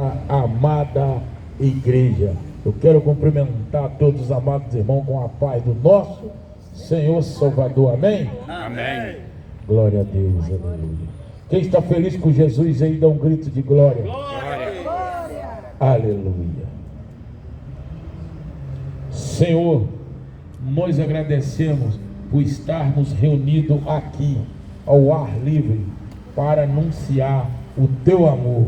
A amada igreja. Eu quero cumprimentar todos os amados irmãos com a paz do nosso Senhor Salvador. Amém? Amém. Glória a Deus, aleluia. Quem está feliz com Jesus aí, dá um grito de glória. Glória. Aleluia. Senhor, nós agradecemos por estarmos reunidos aqui ao ar livre para anunciar o teu amor.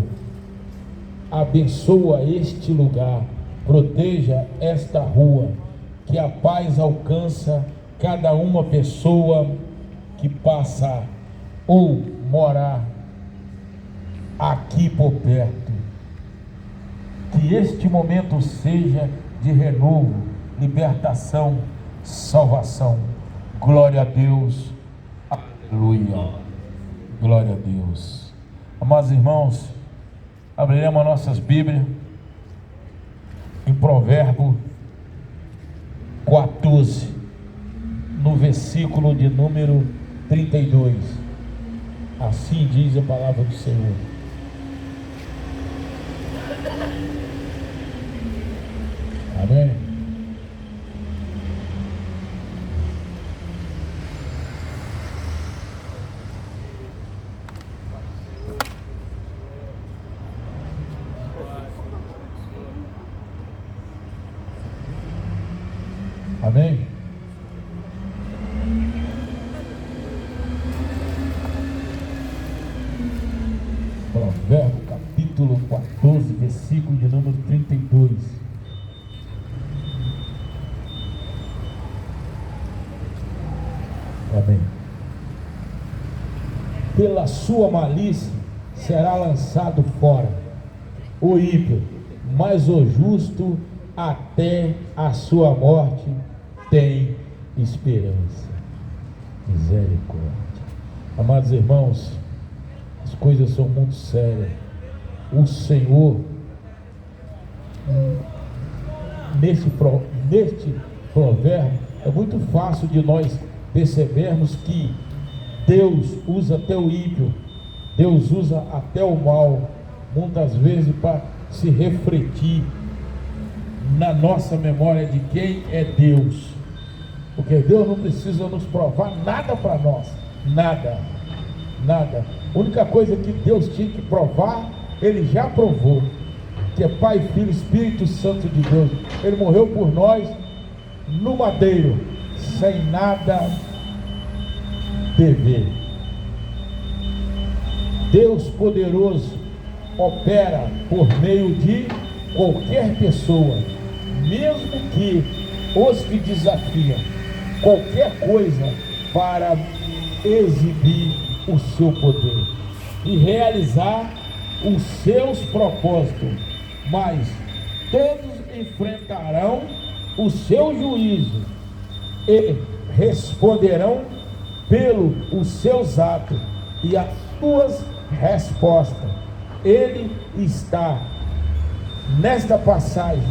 Abençoa este lugar, proteja esta rua, que a paz alcança cada uma pessoa que passa ou morar aqui por perto. Que este momento seja de renovo, libertação, salvação. Glória a Deus. Aleluia. Glória a Deus. Amados irmãos, abriremos nossas Bíblias em Provérbio 14, no versículo de número 32. Assim diz a palavra do Senhor. Amém? Amém? Provérbio capítulo 14, versículo de número 32. Amém. Pela sua malícia será lançado fora o ímpio, mas o justo até a sua morte tem esperança. Misericórdia. Amados irmãos, as coisas são muito sérias. O Senhor, neste provérbio, é muito fácil de nós percebermos que Deus usa até o ímpio, Deus usa até o mal, muitas vezes para se refletir na nossa memória de quem é Deus. Porque Deus não precisa nos provar nada para nós, nada. A única coisa que Deus tinha que provar, Ele já provou, que é Pai, Filho, Espírito Santo de Deus. Ele morreu por nós no madeiro, sem nada dever. Deus poderoso opera por meio de qualquer pessoa, mesmo que os que desafiam qualquer coisa para exibir o seu poder e realizar os seus propósitos, mas todos enfrentarão o seu juízo e responderão pelos seus atos e as suas respostas. Ele está nesta passagem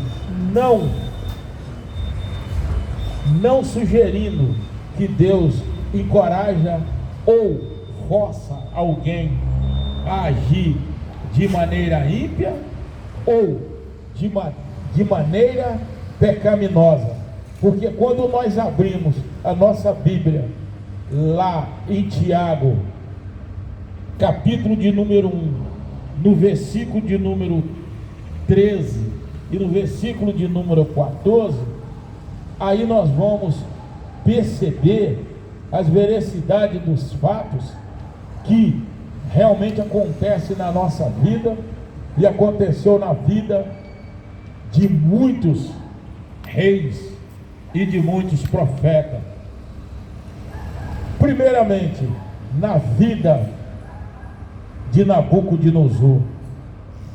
não sugerindo que Deus encoraja ou força alguém a agir de maneira ímpia ou de maneira pecaminosa, porque quando nós abrimos a nossa Bíblia lá em Tiago, capítulo de número 1, no versículo de número 13 e no versículo de número 14, aí nós vamos perceber as veracidades dos fatos que realmente acontecem na nossa vida e aconteceu na vida de muitos reis e de muitos profetas. Primeiramente, na vida de Nabucodonosor,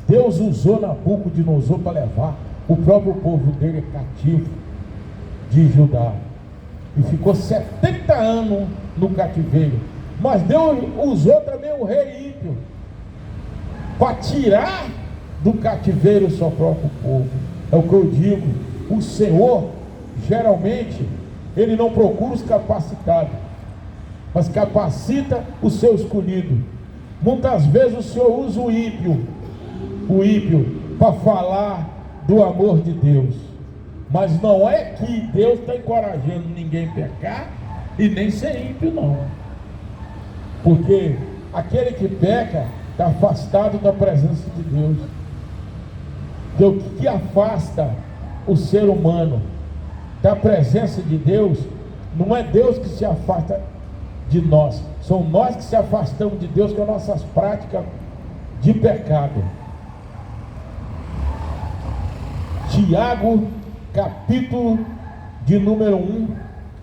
Deus usou Nabucodonosor para levar o próprio povo dele cativo de Judá, e ficou 70 anos no cativeiro. Mas Deus usou também o rei ímpio para tirar do cativeiro o seu próprio povo. É o que eu digo, o Senhor geralmente Ele não procura os capacitados, mas capacita o seu escolhido. Muitas vezes o Senhor usa o ímpio o ímpio para falar do amor de Deus. Mas não é que Deus está encorajando ninguém a pecar e nem ser ímpio, não. Porque aquele que peca está afastado da presença de Deus. Então, o que afasta o ser humano da presença de Deus, não é Deus que se afasta de nós, são nós que se afastamos de Deus com as nossas práticas de pecado. Tiago, capítulo de número 1,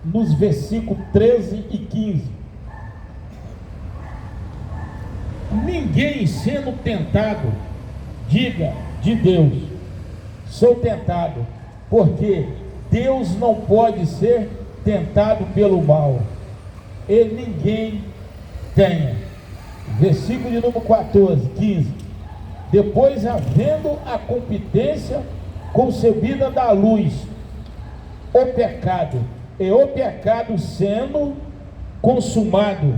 nos versículos 13 e 15. Ninguém sendo tentado, diga de Deus, sou tentado, porque Deus não pode ser tentado pelo mal, e ninguém tenha. Versículo de número 14, 15. Depois, havendo a competência concebida da luz, o pecado, e o pecado sendo consumado,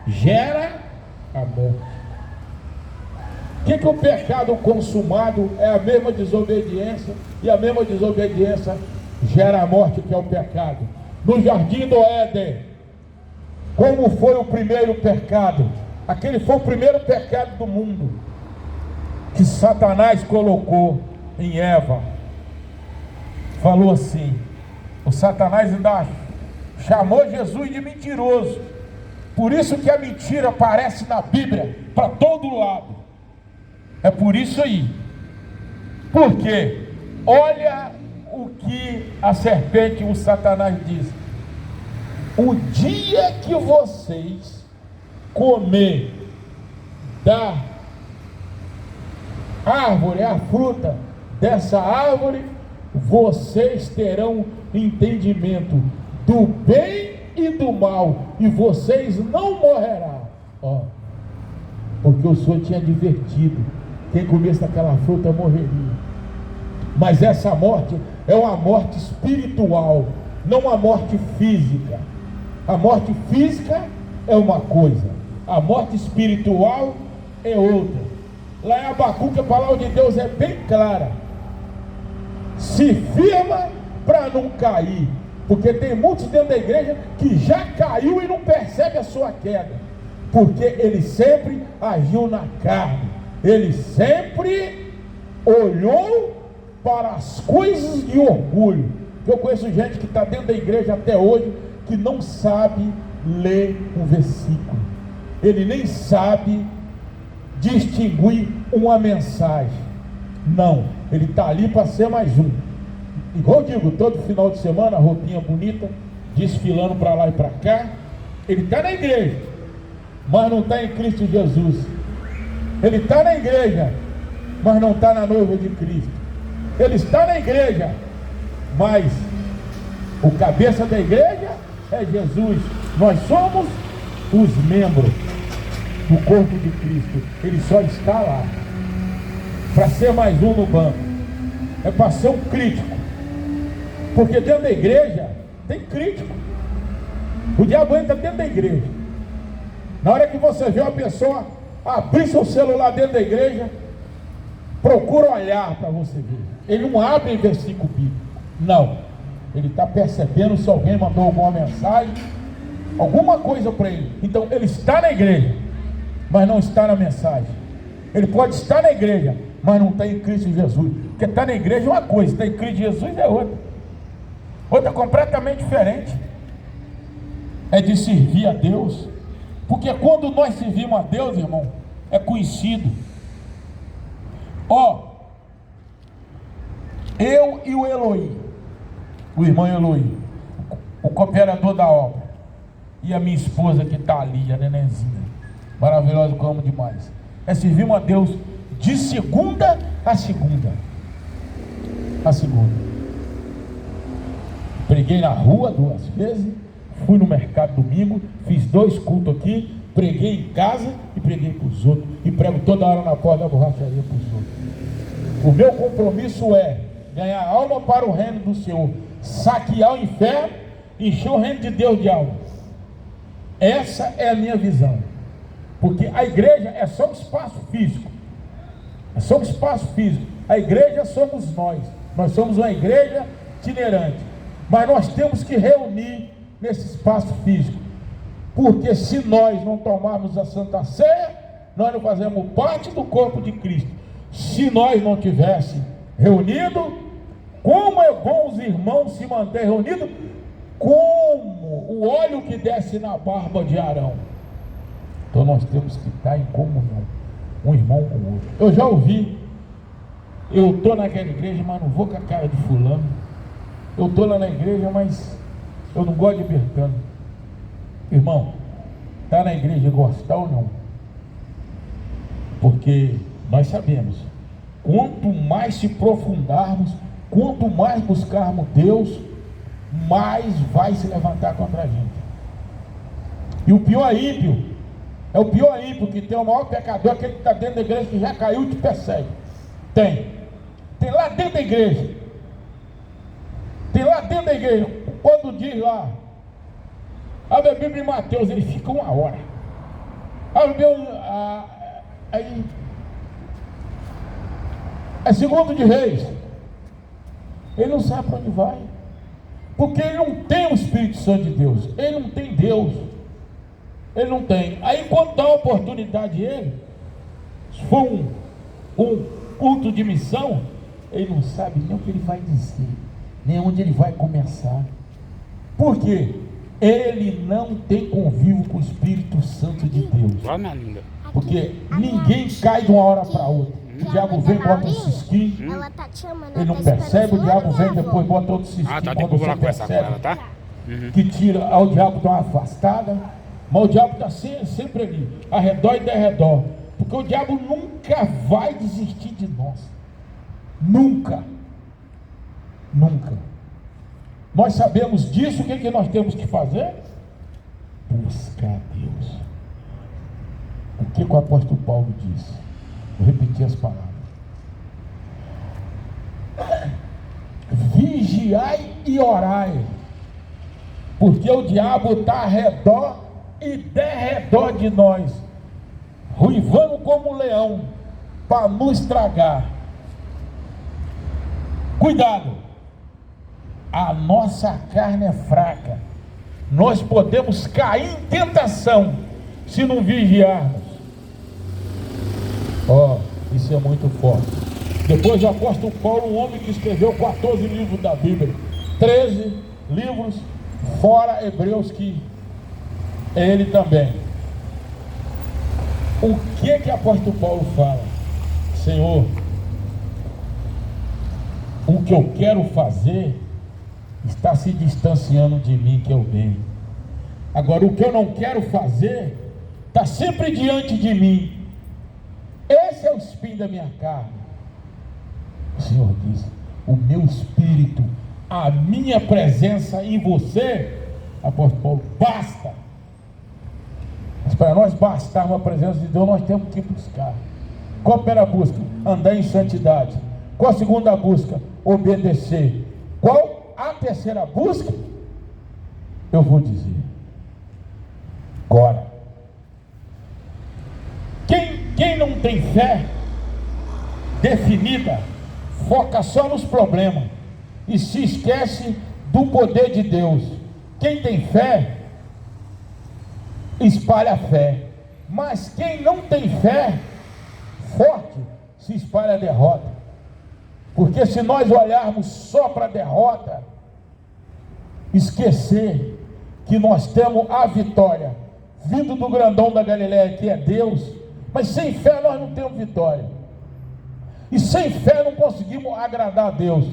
gera a morte. O que o pecado consumado é? A mesma desobediência, e a mesma desobediência gera a morte, que é o pecado. No jardim do Éden, como foi o primeiro pecado? Aquele foi o primeiro pecado do mundo, que Satanás colocou em Eva. Falou assim, o Satanás ainda chamou Jesus de mentiroso. Por isso que a mentira aparece na Bíblia para todo lado. É por isso aí. Porque olha o que a serpente, o Satanás, diz: o dia que vocês comer da árvore, a fruta dessa árvore, vocês terão entendimento do bem e do mal, e vocês não morrerão. Porque o Senhor tinha advertido: quem comesse daquela fruta morreria. Mas essa morte é uma morte espiritual, não uma morte física. A morte física é uma coisa, a morte espiritual é outra. Lá em Abacuque a palavra de Deus é bem clara: se firma para não cair. Porque tem muitos dentro da igreja que já caiu e não percebe a sua queda, porque ele sempre agiu na carne, ele sempre olhou para as coisas de orgulho. Eu conheço gente que está dentro da igreja até hoje, que não sabe ler um versículo, ele nem sabe distinguir uma mensagem. Não, ele está ali para ser mais um. Igual eu digo, todo final de semana, roupinha bonita, desfilando para lá e para cá. Ele está na igreja, mas não está em Cristo Jesus. Ele está na igreja, mas não está na noiva de Cristo. Ele está na igreja, mas o cabeça da igreja é Jesus. Nós somos os membros do corpo de Cristo. Ele só está lá para ser mais um no banco, é para ser um crítico. Porque dentro da igreja tem crítico. O diabo entra dentro da igreja. Na hora que você vê uma pessoa abrir seu celular dentro da igreja, procura olhar para você ver. Ele não abre em versículo bíblico, não. Ele está percebendo se alguém mandou alguma mensagem, alguma coisa para ele. Então ele está na igreja, mas não está na mensagem. Ele pode estar na igreja, mas não está em Cristo Jesus. Porque está na igreja é uma coisa, está em Cristo Jesus é outra. Outra completamente diferente. É de servir a Deus. Porque quando nós servimos a Deus, irmão, é conhecido. Eu e o Eloy, o irmão Eloy, o cooperador da obra, e a minha esposa que está ali, a nenenzinha, maravilhosa, que eu amo demais, é servimos a Deus de segunda a segunda. A segunda. Preguei na rua 2 vezes, fui no mercado domingo, fiz 2 cultos aqui, preguei em casa e preguei para os outros, e prego toda hora na porta da borracharia para os outros. O meu compromisso é ganhar alma para o reino do Senhor, saquear o inferno, encher o reino de Deus de alma. Essa é a minha visão. Porque a igreja é só um espaço físico. Nós somos espaço físico. A igreja somos nós. Nós somos uma igreja itinerante. Mas nós temos que reunir nesse espaço físico. Porque se nós não tomarmos a Santa Ceia, nós não fazemos parte do corpo de Cristo. Se nós não tivéssemos reunido, como é bom os irmãos se manter reunidos, como o óleo que desce na barba de Arão. Então nós temos que estar em comunhão, um irmão com o outro. Eu já ouvi, eu estou naquela igreja, mas não vou com a cara de fulano. Eu estou lá na igreja, mas eu não gosto de Bertano. Irmão, está na igreja gostar ou não? Porque nós sabemos, quanto mais se aprofundarmos, quanto mais buscarmos Deus, mais vai se levantar contra a gente. E o pior ímpio, é o pior ímpio, que tem o maior pecador, aquele que está dentro da igreja, que já caiu e te persegue. Tem lá dentro da igreja. Tem lá dentro da igreja. Quando diz lá, abre a Bíblia em Mateus, ele fica 1 hora. Abre aí é 2 de Reis. Ele não sabe para onde vai, porque ele não tem o Espírito Santo de Deus. Ele não tem Deus. Ele não tem. Aí quando dá a oportunidade a ele, se for um culto de missão, ele não sabe nem o que ele vai dizer, nem onde ele vai começar. Por quê? Ele não tem convívio com o Espírito Santo de Deus. Porque ninguém cai de uma hora para outra. O diabo vem, bota um cisquinho, ele não percebe, o diabo vem depois, bota outro cisquinho, quando você percebe, que tira, o diabo dá uma afastada, mas o diabo está sempre ali, ao redor e derredor, porque o diabo nunca vai desistir de nós, nunca. Nós sabemos disso. O que nós temos que fazer? Buscar Deus. O que o apóstolo Paulo disse? Vou repetir as palavras. Vigiai e orai, porque o diabo está ao redor e derredor de nós, ruivando como um leão, para nos estragar. Cuidado, a nossa carne é fraca, nós podemos cair em tentação, se não vigiarmos. Isso é muito forte. Depois o apóstolo Paulo, um homem que escreveu 14 livros da Bíblia, 13 livros, fora Hebreus, que é ele também. O que o apóstolo Paulo fala? Senhor, o que eu quero fazer está se distanciando de mim, que é o bem. Agora, o que eu não quero fazer está sempre diante de mim. Esse é o espinho da minha carne. O Senhor diz: o meu espírito, a minha presença em você, apóstolo Paulo, basta. Mas para nós bastarmos a presença de Deus, nós temos que buscar. Qual a primeira busca? Andar em santidade. Qual a segunda busca? Obedecer. Qual a terceira busca? Eu vou dizer agora. Quem não tem fé definida, foca só nos problemas e se esquece do poder de Deus. Quem tem fé, espalha a fé. Mas quem não tem fé forte, se espalha a derrota. Porque se nós olharmos só para a derrota, esquecer que nós temos a vitória vindo do grandão da Galileia, que é Deus. Mas sem fé nós não temos vitória, e sem fé não conseguimos agradar a Deus.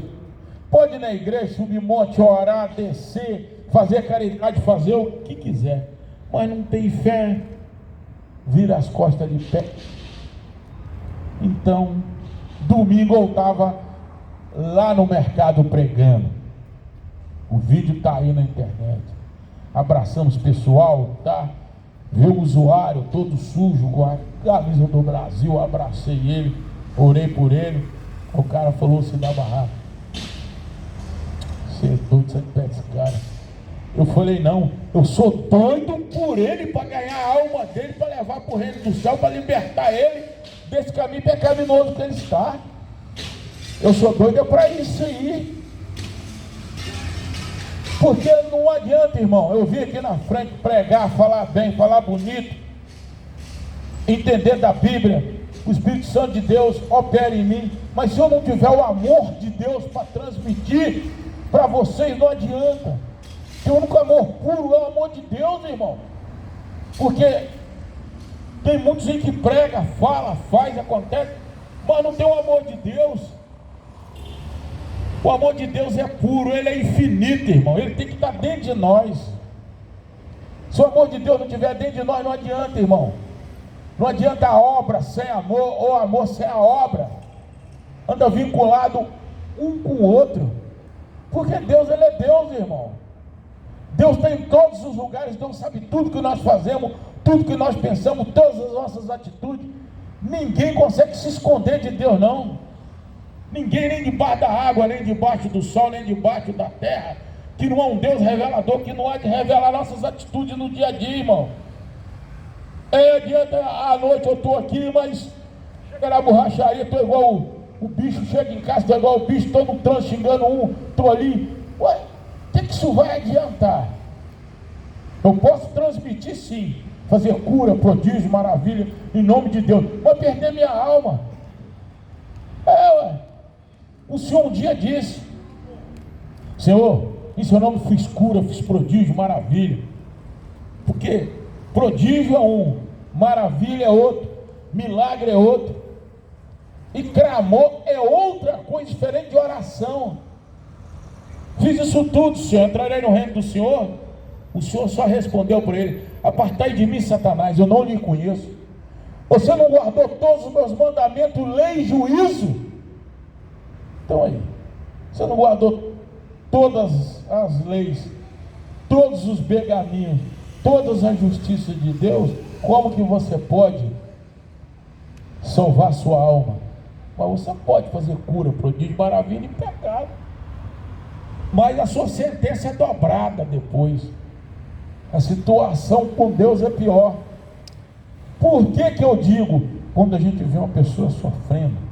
Pode ir na igreja, subir monte, orar, descer, fazer caridade, fazer o que quiser, mas não tem fé, vira as costas de pé. Então, domingo eu estava lá no mercado pregando, o vídeo está aí na internet, abraçamos pessoal, tá? Viu o usuário todo sujo com a camisa do Brasil, abracei ele, orei por ele. O cara falou assim da barraca: você é doido, você pega esse cara. Eu falei: não, eu sou doido por ele, para ganhar a alma dele, para levar para o reino do céu, para libertar ele desse caminho pecaminoso que ele está. Eu sou doido para isso aí. Porque não adianta, irmão, eu vim aqui na frente pregar, falar bem, falar bonito, entender da Bíblia, o Espírito Santo de Deus opera em mim, mas se eu não tiver o amor de Deus para transmitir para vocês, não adianta. Porque o único amor puro é o amor de Deus, irmão. Porque tem muitos aí que prega, fala, faz, acontece, mas não tem o amor de Deus. O amor de Deus é puro, ele é infinito, irmão. Ele tem que estar dentro de nós. Se o amor de Deus não estiver dentro de nós, não adianta, irmão. Não adianta a obra sem amor, ou amor sem a obra. Anda vinculado um com o outro. Porque Deus, ele é Deus, irmão. Deus está em todos os lugares. Deus sabe tudo que nós fazemos, tudo que nós pensamos, todas as nossas atitudes. Ninguém consegue se esconder de Deus, não. Ninguém, nem debaixo da água, nem debaixo do sol, nem debaixo da terra, que não é um Deus revelador, que não há de revelar nossas atitudes no dia a dia, irmão. Adianta, à noite eu estou aqui, mas chega na borracharia, estou igual o bicho, chega em casa, estou igual o bicho, estou no trânsito xingando um, estou ali. Ué, o que isso vai adiantar? Eu posso transmitir sim, fazer cura, prodígio, maravilha, em nome de Deus, mas perder minha alma. Ué. O Senhor um dia disse: Senhor, em seu nome fiz cura, fiz prodígio, maravilha. Porque prodígio é um, maravilha é outro, milagre é outro, e clamor é outra coisa diferente de oração. Fiz isso tudo, Senhor, entrarei no reino do Senhor. O Senhor só respondeu para ele: apartai de mim, Satanás, eu não lhe conheço. Você não guardou todos os meus mandamentos, lei e juízo? Então aí, você não guardou todas as leis, todos os pergaminhos, todas as justiças de Deus? Como que você pode salvar sua alma? Mas você pode fazer cura, prodígio, maravilha e pecado. Mas a sua sentença é dobrada depois. A situação com Deus é pior. Por que eu digo? Quando a gente vê uma pessoa sofrendo,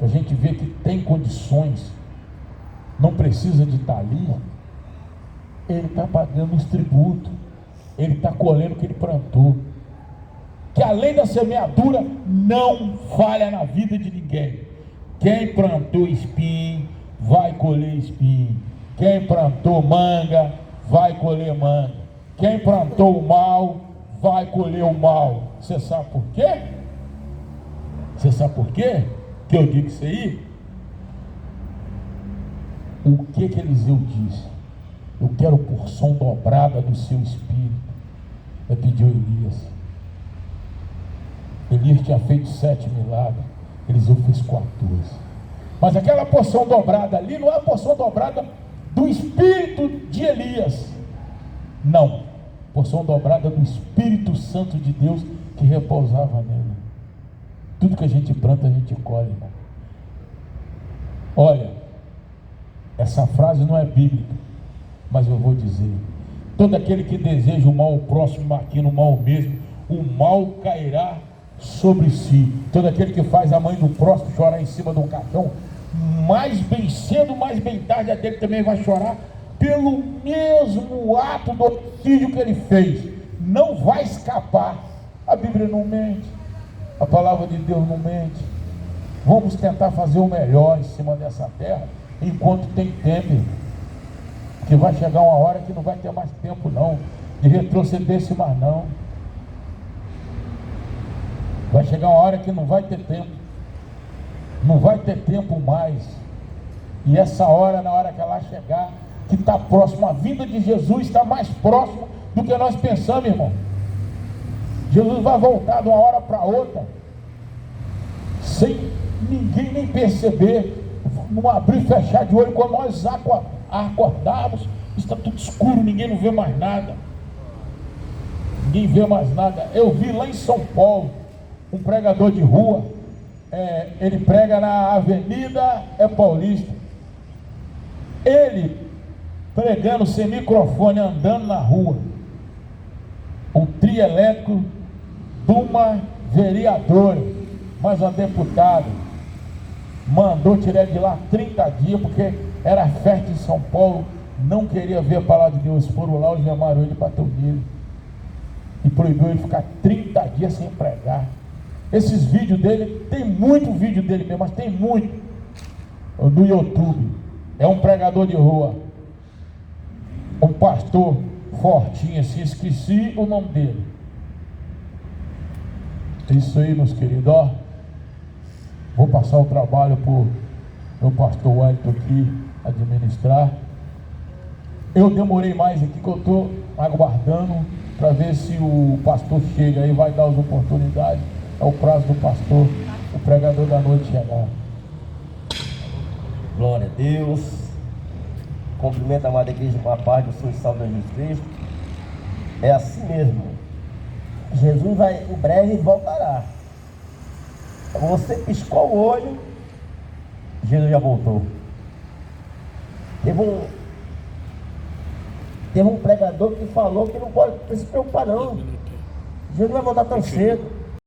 a gente vê que tem condições, não precisa de estar ali, ele está pagando os tributos, ele está colhendo o que ele plantou. Que a lei da semeadura não falha na vida de ninguém. Quem plantou espinho, vai colher espinho. Quem plantou manga, vai colher manga. Quem plantou o mal, vai colher o mal. Você sabe por quê? Você sabe por quê que eu digo isso aí? O que Eliseu disse? Eu quero porção dobrada do seu espírito. Ele pediu Elias. Elias tinha feito 7 milagres, Eliseu fez 14. Mas aquela porção dobrada ali não é a porção dobrada do espírito de Elias, não, porção dobrada do Espírito Santo de Deus que repousava nele. Tudo que a gente planta, a gente colhe, irmão. Olha, essa frase não é bíblica, mas eu vou dizer: todo aquele que deseja o mal ao próximo, maquina o mal mesmo, o mal cairá sobre si. Todo aquele que faz a mãe do próximo chorar em cima de um caixão, mais bem cedo, mais bem tarde, a dele também vai chorar pelo mesmo ato do homicídio que ele fez. Não vai escapar. A Bíblia não mente, a palavra de Deus não mente. Vamos tentar fazer o melhor em cima dessa terra enquanto tem tempo, porque vai chegar uma hora que não vai ter mais tempo não de retroceder-se mais não. Vai chegar uma hora que não vai ter tempo, não vai ter tempo mais. E essa hora, na hora que ela chegar, que está próximo, a vinda de Jesus está mais próximo do que nós pensamos, irmão. Jesus vai voltar de uma hora para outra, sem ninguém nem perceber, não abrir e fechar de olho. Quando nós acordarmos, está tudo escuro, ninguém não vê mais nada. Ninguém vê mais nada. Eu vi lá em São Paulo um pregador de rua, ele prega na Avenida Paulista. Ele pregando sem microfone, andando na rua. O trio elétrico de uma vereadora mas uma deputada mandou tirar ele de lá 30 dias, porque era festa em São Paulo, não queria ver a palavra de Deus. Foram lá, os chamaram ele para nele e proibiu ele ficar 30 dias sem pregar. Esses vídeos dele, tem muito vídeo dele mesmo, mas tem muito no YouTube. É um pregador de rua, um pastor fortinho assim, esqueci o nome dele. Isso aí, meus queridos, ó, vou passar o trabalho para o meu pastor Wellington aqui administrar. Eu demorei mais aqui, que eu estou aguardando para ver se o pastor chega aí, vai dar as oportunidades. É o prazo do pastor, o pregador da noite chegar. Glória a Deus. Cumprimento a amada igreja com a paz do Senhor e salve de Jesus Cristo. É assim mesmo. Jesus vai em breve voltará. Você piscou o olho, Jesus já voltou. Teve um pregador que falou que não pode se preocupar não. Jesus não vai voltar tão cedo.